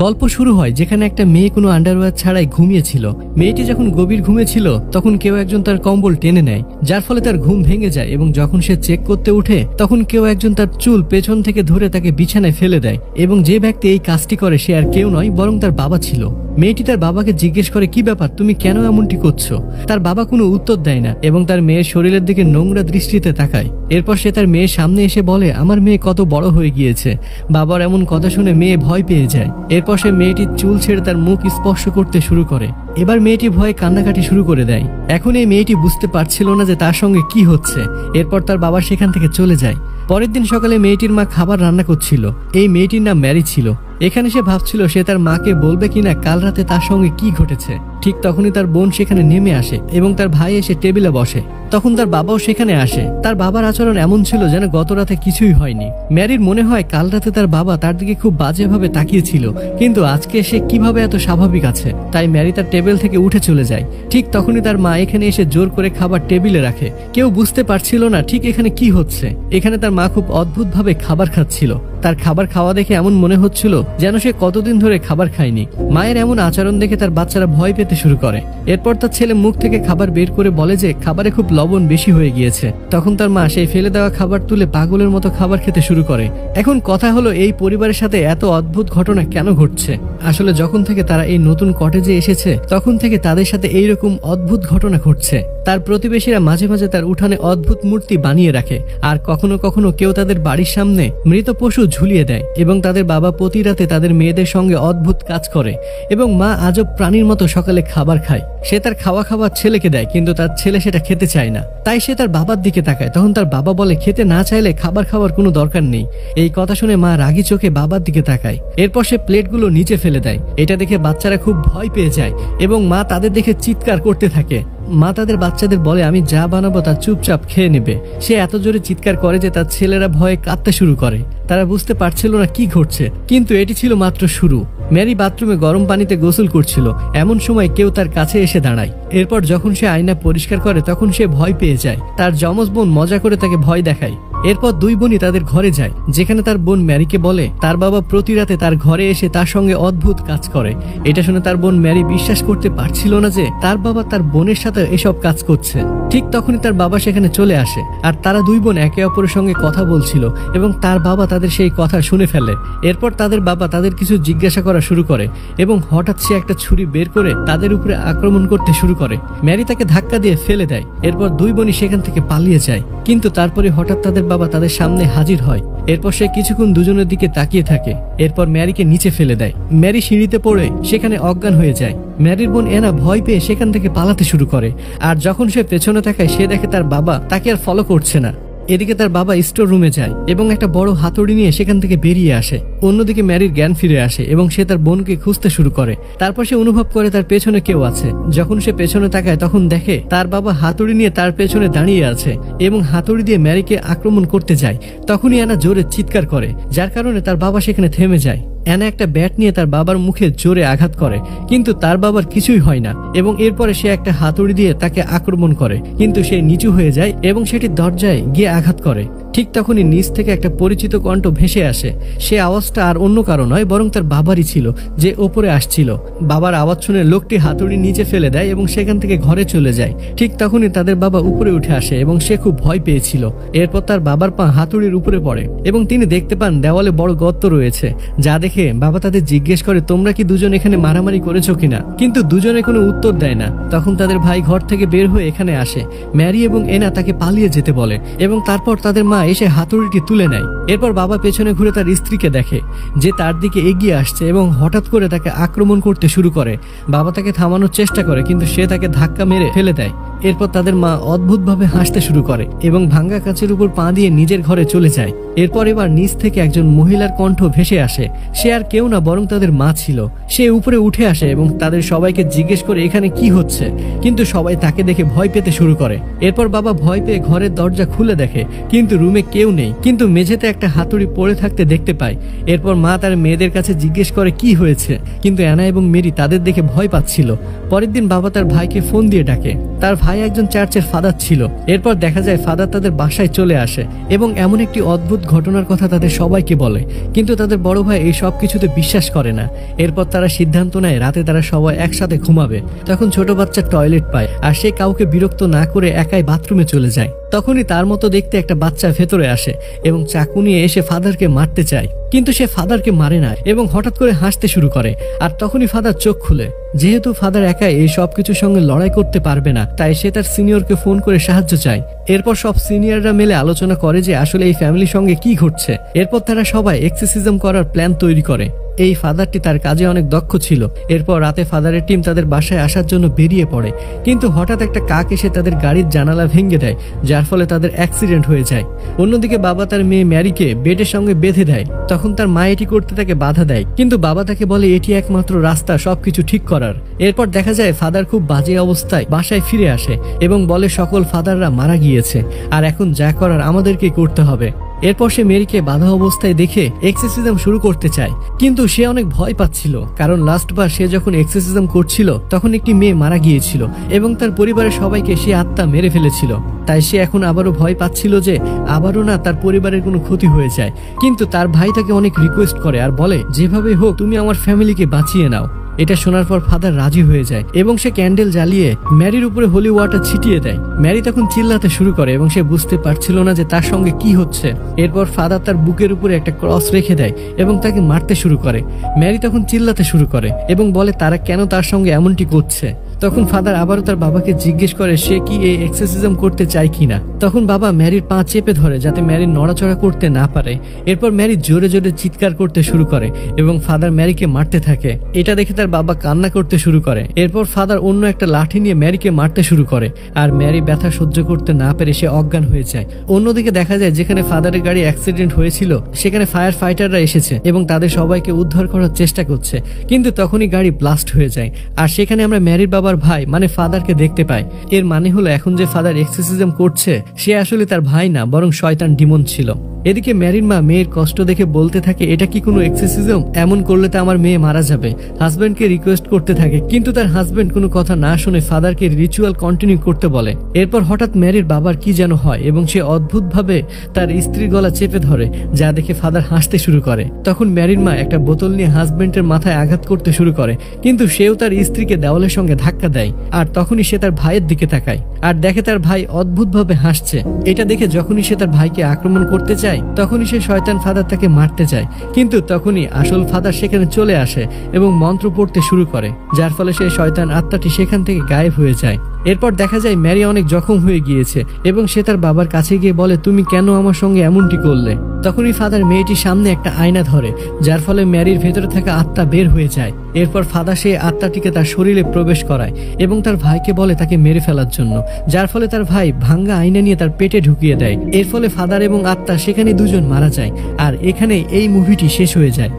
গল্প শুরু হয় যেখানে একটা মেয়ে কোনো আন্ডারওয়্যার ছাড়াই ঘুমিয়েছিল। মেয়েটি যখন গভীর ঘুমে ছিল তখন কেউ একজন তার কম্বল টেনে নেয়, যার ফলে তার ঘুম ভেঙে যায় এবং যখন সে চেক করতে উঠে তখন কেউ একজন তার চুল পেছন থেকে ধরে তাকে বিছানায় ফেলে দেয় এবং যে ব্যক্তি এই কাজটি করে সে আর কেউ নয় বরং তার বাবা ছিল। মেয়েটি তার বাবাকে জিজ্ঞেস করে, কি ব্যাপার, তুমি কেন এমনটি করছো? তার বাবা কোনো উত্তর দেয় না এবং তার মেয়ের শরীরের দিকে নোংরা দৃষ্টিতে তাকায়। এরপর সে তার মেয়ের সামনে এসে বলে, আমার মেয়ে কত বড় হয়ে গিয়েছে। বাবার এমন কথা শুনে মেয়ে ভয় পেয়ে যায়। এরপর সে মেয়েটির চুল ছেড়ে তার মুখ স্পর্শ করতে শুরু করে। এবার মেয়েটি ভয়ে কান্নাকাটি শুরু করে দেয়। এখন এই মেয়েটি বুঝতে পারছিল না যে তার সঙ্গে কি হচ্ছে। এরপর তার বাবা সেখান থেকে চলে যায়। পরের দিন সকালে মেয়েটির মা খাবার রান্না করছিল। এই মেয়েটির নাম ম্যারি ছিল। এখানে সে ভাবছিল সে তার মাকে বলবে কিনা কাল রাতে তার সঙ্গে কি ঘটেছে। ঠিক তখনই তার বোন সেখানে নেমে আসে এবং তার ভাই এসে টেবিলে বসে। তখন তার বাবাও সেখানে আসে। তার বাবার আচরণ এমন ছিল যেন গত রাতে কিছুই হয়নি। ম্যারির মনে হয় কাল রাতে তার বাবা তার দিকে খুব বাজেভাবে তাকিয়েছিল, কিন্তু আজকে সে কিভাবে এত স্বাভাবিক আছে। তাই ম্যারি তার টেবিল থেকে উঠে চলে যায়। ঠিক তখনই তার মা এখানে এসে জোর করে খাবার টেবিলে রাখে। কেউ বুঝতে পারছিল না ঠিক এখানে কি হচ্ছে। এখানে তার মা খুব অদ্ভুতভাবে খাবার খাচ্ছিল। তার খাবার খাওয়া দেখে এমন মনে হচ্ছিল যেন সে কতদিন ধরে খাবার খায়নি। মায়ের এমন আচরণ দেখে তার বাচ্চারা ভয় পেতে শুরু করে। এরপর তার ছেলে মুখ থেকে খাবার বের করে বলে যে খাবারে খুব লবণ বেশি হয়ে গিয়েছে। তখন তার মা সেই ফেলে দেওয়া খাবার তুলে পাগলের মতো খাবার খেতে শুরু করে। এখন কথা হলো, এই পরিবারের সাথে এত অদ্ভুত ঘটনা কেন ঘটছে? আসলে যখন থেকে তারা এই নতুন কটেজে এসেছে তখন থেকে তাদের সাথে এইরকম অদ্ভুত ঘটনা ঘটছে। তার প্রতিবেশীরা মাঝে মাঝে তার উঠানে অদ্ভুত মূর্তি বানিয়ে রাখে, আর কখনো কখনো কেউ তাদের বাড়ির সামনে মৃত পশু ঝুলিয়ে দেয় এবং তাদের বাবা প্রতি রাতে তাদের মেয়েদের সঙ্গে অদ্ভুত কাজ করে এবং মা আজব প্রাণীর মতো সকালে খাবার খায়। সে তার খাবার ছেলেকে দেয়, কিন্তু তার ছেলে সেটা খেতে চায় না। তাই সে তার বাবার দিকে তাকায়। তখন তার বাবা বলে, খেতে না চাইলে খাবার খাওয়ার কোনো দরকার নেই। এই কথা শুনে মা রাগী চোখে বাবার দিকে তাকায়। এরপর সে প্লেটগুলো নিচে ফেলে দেয়। এটা দেখে বাচ্চারা খুব ভয় পেয়ে যায় এবং মা তাদের দেখে চিৎকার করতে থাকে। মা তাদের বাচ্চাদের বলে, আমি যা বানাবো তা চুপচাপ খেয়ে নেবে। সে এত জোরে চিৎকার করে যে তার ছেলেরা ভয়ে কাঁদতে শুরু করে। তারা বুঝতে পারছিল না কি ঘটছে, কিন্তু এটি ছিল মাত্র শুরু। ম্যারি বাথরুমে গরম পানিতে গোসল করছিল। এমন সময় কেউ তার কাছে এসে দাঁড়ায়। এরপর যখন সে আয়না পরিষ্কার করে তখন সে ভয় পেয়ে যায়। তার যমজ বোন মজা করে তাকে ভয় দেখায়। এরপর দুই বোনই তাদের ঘরে যায়, যেখানে তার বোন ম্যারিকে বলে তার বাবা প্রতি রাতে তার ঘরে এসে তার সঙ্গে অদ্ভুত কাজ করে। এটা শুনে তার বোন ম্যারি বিশ্বাস করতে পারছিল না যে তার বাবা তার বোনের সাথে এসব কাজ করছে। ঠিক তখনই তার বাবা সেখানে চলে আসে, আর তারা দুই বোন একে অপরের সঙ্গে কথা বলছিল এবং তার বাবা তাদের সেই কথা শুনে ফেলে। এরপর তাদের বাবা তাদের কিছু জিজ্ঞাসা করা শুরু করে এবং হঠাৎ সে একটা ছুরি বের করে তাদের উপরে আক্রমণ করতে শুরু করে। ম্যারি তাকে ধাক্কা দিয়ে ফেলে দেয়। এরপর দুই বোনই সেখান থেকে পালিয়ে যায়, কিন্তু তারপরে হঠাৎ তাদের বাবা তাদের সামনে হাজির হয়। এরপর সে কিছুক্ষণ দুজনের দিকে তাকিয়ে থাকে। এরপর ম্যারিকে নিচে ফেলে দেয়। ম্যারি সিঁড়িতে পড়ে সেখানে অজ্ঞান হয়ে যায়। ম্যারির বোন এনা ভয় পেয়ে সেখান থেকে পালাতে শুরু করে, আর যখন সে পেছনে তাকায় সে দেখে তার বাবা তাকে আর ফলো করছে না। এদিকে তার বাবা স্টোর রুমে যায় এবং একটা বড় হাতুড়ি নিয়ে সেখান থেকে বেরিয়ে আসে। অন্যদিকে ম্যারির জ্ঞান ফিরে আসে এবং সে তার বোনকে খুঁজতে শুরু করে। তারপর সে অনুভব করে তার পেছনে কেউ আছে। যখন সে পেছনে তাকায় তখন দেখে তার বাবা হাতুড়ি নিয়ে তার পেছনে দাঁড়িয়ে আছে এবং হাতুড়ি দিয়ে ম্যারিকে আক্রমণ করতে যায়। তখনই অ্যানা জোরে চিৎকার করে, যার কারণে তার বাবা সেখানে থেমে যায়। অ্যানা একটা ব্যাট নিয়ে তার বাবার মুখে জোরে আঘাত করে, কিন্তু তার বাবার কিছুই হয় না এবং এরপরে সে একটা হাতুড়ি দিয়ে তাকে আক্রমণ করে, কিন্তু সে নিচু হয়ে যায় এবং সেটি দরজায় গিয়ে আঘাত করে। ঠিক তখনই নিচ থেকে একটা পরিচিত কণ্ঠ ভেসে আসে। সে আওয়াজটা আর অন্য কারো নয় বরং তার বাবারই ছিল, যে ওপরে আসছিল। বাবার আওয়াজ শুনে লোকটি হাতুড়ি নিচে ফেলে দেয় এবং সেখান থেকে ঘরে চলে যায়। ঠিক তখনই তাদের বাবা উপরে উঠে আসে এবং সে খুব ভয় পেয়েছিল। এরপর তার বাবার পা হাতুড়ির উপরে পড়ে এবং তিনি দেখতে পান দেওয়ালে বড় গর্ত রয়েছে, যা দেখে বাবা তাদের জিজ্ঞেস করে, তোমরা কি দুজন এখানে মারামারি করেছো কিনা? কিন্তু দুজনে কোনো উত্তর দেয় না। তখন তাদের ভাই ঘর থেকে বের হয়ে এখানে আসে। ম্যারি এবং এনা তাকে পালিয়ে যেতে বলে এবং তারপর তাদের মা এসে হাতুড়িটি তুলে নেয়। এরপর বাবা পেছনে ঘুরে তার স্ত্রীকে দেখে যে তার দিকে এগিয়ে আসছে এবং হঠাৎ করে তাকে আক্রমণ করতে শুরু করে। বাবা তাকে থামানোর চেষ্টা করে, কিন্তু সে তাকে ধাক্কা মেরে ফেলে দেয়। এরপর তাদের মা অদ্ভুতভাবে হাসতে শুরু করে এবং ভাঙ্গা কাচের উপর পা দিয়ে নিজের ঘরে চলে যায়। এরপর এবার নিচ থেকে একজন মহিলার কণ্ঠ ভেসে আসে। সে আর কেউ না বরং তাদের মা ছিল। সে উপরে উঠে আসে এবং তাদের সবাইকে জিজ্ঞেস করে এখানে কি হচ্ছে, কিন্তু সবাই তাকে দেখে ভয় পেতে শুরু করে। এরপর বাবা ভয় পেয়ে ঘরের দরজা খুলে দেখে, কিন্তু রুমে কেউ নেই, কিন্তু মেঝেতে একটা হাতুড়ি পড়ে থাকতে দেখতে পায়। এরপর মা তার মেয়েদের কাছে জিজ্ঞেস করে কি হয়েছে, কিন্তু অ্যানা এবং মেরি তাদের দেখে ভয় পাচ্ছিল। পরের দিন বাবা তার ভাইকে ফোন দিয়ে ডাকে। তার ভাই ভাই একজন চার্চের ফাদার ছিল। এরপর দেখা যায় ফাদার তাদের বাসায় চলে আসে এবং এমন একটি অদ্ভুত ঘটনার কথা তাদের সবাইকে বলে, কিন্তু তাদের বড় ভাই এই সব কিছুতে বিশ্বাস করে না। এরপর তারা সিদ্ধান্ত নেয় রাতে তারা সবাই একসাথে ঘুমাবে। তখন ছোট বাচ্চা টয়লেট পায় আর সে কাউকে বিরক্ত না করে একাই বাথরুমে চলে যায়। তখনই তার মতো দেখতে একটা বাচ্চা ভেতরে আসে এবং চাকু নিয়ে এসে ফাদারকে মারতে চায়, কিন্তু সে ফাদারকে মারে না এবং হঠাৎ করে হাসতে শুরু করে। আর তখনই ফাদার চোখ খুলে। যেহেতু ফাদার একাই এই সব কিছুর সঙ্গে লড়াই করতে পারবে না, তাই সে তার সিনিয়রকে ফোন করে সাহায্য চায়। এরপর সব সিনিয়ররা মিলে আলোচনা করে যে আসলে এই ফ্যামিলির সঙ্গে কি ঘটছে। এরপর তারা সবাই এক্সোরসিজম করার প্ল্যান তৈরি করে। এই ফাদারটি তার কাজে অনেক দক্ষ ছিল। এরপর রাতে ফাদারের টিম তাদের বাসায় আসার জন্য বেরিয়ে পড়ে, কিন্তু হঠাৎ একটা কাক এসে তাদের গাড়ির জানালা ভেঙে দেয়, যার ফলে তাদের অ্যাক্সিডেন্ট হয়ে যায়। অন্যদিকে বাবা তার মেয়ে ম্যারিকে বেডের সঙ্গে বেঁধে দেয়। তখন তার মা এটি করতে তাকে বাধা দেয়, কিন্তু বাবা তাকে বলে এটি একমাত্র রাস্তা সবকিছু ঠিক করার। এরপর দেখা যায় ফাদার খুব বাজে অবস্থায় বাসায় ফিরে আসে এবং বলে সকল ফাদাররা মারা গিয়েছে আর এখন যা করার আমাদেরকেই করতে হবে। এরপর সে মেরিকে বাধা অবস্থায় দেখে এক্সোরসিজম শুরু করতে চায়, কিন্তু সে অনেক ভয় পাচ্ছিল, কারণ লাস্টবার সে যখন এক্সোরসিজম করছিল তখন একটি মেয়ে মারা গিয়েছিল এবং তার পরিবারের সবাইকে সে আত্মা মেরে ফেলেছিল। তাই সে এখন আবারও ভয় পাচ্ছিল যে আবারও না তার পরিবারের কোনো ক্ষতি হয়ে যায়। কিন্তু তার ভাই তাকে অনেক রিকোয়েস্ট করে আর বলে যেভাবে হোক তুমি আমার ফ্যামিলিকে বাঁচিয়ে নাও। এটা শোনার পর ফাদার রাজি হয়ে যায় এবং সে ক্যান্ডেল জ্বালিয়ে ম্যারির উপরে হোলি ওয়াটার ছিটিয়ে দেয়। ম্যারি তখন চিল্লাতে শুরু করে এবং সে বুঝতে পারছিল না যে তার সঙ্গে কি হচ্ছে। এরপর ফাদার তার বুকের উপরে একটা ক্রস রেখে দেয় এবং তাকে মারতে শুরু করে। ম্যারি তখন চিল্লাতে শুরু করে এবং বলে তারা কেন তার সঙ্গে এমনটি করছে। তখন ফাদার আবারও তার বাবাকে জিজ্ঞেস করে সে কি এই এক্সোরসিজম করতে চায় কিনা। তখন বাবা ম্যারির পা চেপে ধরে যাতে ম্যারি নড়াচড়া করতে না পারে। এরপর ম্যারি জোরে জোরে চিৎকার করতে শুরু করে এবং ফাদার ম্যারিকে মারতে থাকে। এটা দেখে তার বাবা কান্না করতে শুরু করে। এরপর ফাদার অন্য একটা লাঠি নিয়ে ম্যারিকে মারতে শুরু করে আর ম্যারি ব্যথা সহ্য করতে না পেরে সে অজ্ঞান হয়ে যায়। অন্যদিকে দেখা যায় যেখানে ফাদারের গাড়ি অ্যাক্সিডেন্ট হয়েছিল সেখানে ফায়ার ফাইটাররা এসেছে এবং তাদের সবাইকে উদ্ধার করার চেষ্টা করছে, কিন্তু তখনই গাড়ি ব্লাস্ট হয়ে যায়। আর সেখানে আমরা ম্যারির বাবার ভাই মানে ফাদারকে দেখতে পাই। এর মানে হলো এখন যে ফাদার এক্সোরসিজম করছে সে আসলে তার ভাই না, বরং শয়তান ডিমন ছিল। এদিকে ম্যারির মা মেয়ের কষ্ট দেখে বলতে থাকে এটা কি কোনো এক্সোরসিজম? এমন করলে তো আমার মেয়ে মারা যাবে। হাজবেন্ডকে রিকোয়েস্ট করতে থাকে, কিন্তু তার হাজবেন্ড কোনো কথা না শুনে ফাদারকে রিচুয়াল কন্টিনিউ করতে বলে। এরপর হঠাৎ ম্যারির বাবার কি যেন হয় এবং সে অদ্ভুতভাবে তার স্ত্রীর গলা চেপে ধরে, যা দেখে ফাদার হাসতে শুরু করে। তখন ম্যারির মা একটা বোতল নিয়ে হাজবেন্ডের মাথায় আঘাত করতে শুরু করে, কিন্তু সেও তার স্ত্রীকে দেওয়ালের সঙ্গে ধাক্কা দেয়। আর তখনই সে তার ভাইয়ের দিকে তাকায় আর দেখে তার ভাই অদ্ভুতভাবে হাসছে। এটা দেখে যখনই সে তার ভাইকে আক্রমণ করতে চায় তখনই সে শয়তান ফাদার তাকে মারতে চায়, কিন্তু তখনই আসল ফাদার সেখানে চলে আসে এবং মন্ত্র পড়তে শুরু করে, যার ফলে সেই শয়তান আত্মাটি সেখান থেকে গায়েব হয়ে যায়। এরপর দেখা যায় ম্যারি অনেক জখম হয়ে গিয়েছে এবং সে তার বাবার কাছে গিয়ে বলে তুমি কেন আমার সঙ্গে এমনটি করলে। তখনই ফাদার মেয়েটির সামনে একটা আয়না ধরে, যার ফলে ম্যারির ভেতরে থাকা আত্মা বের হয়ে যায়। এরপর ফাদার সেই আত্মাটিকে তার শরীরে প্রবেশ করায় এবং তার ভাইকে বলে তাকে মেরে ফেলার জন্য, যার ফলে তার ভাই ভাঙ্গা আয়না নিয়ে তার পেটে ঢুকিয়ে দেয়। এর ফলে ফাদার এবং আত্মা সেখানে দুজন মারা যায়। আর এখানে এই মুভিটি শেষ হয়ে যায়।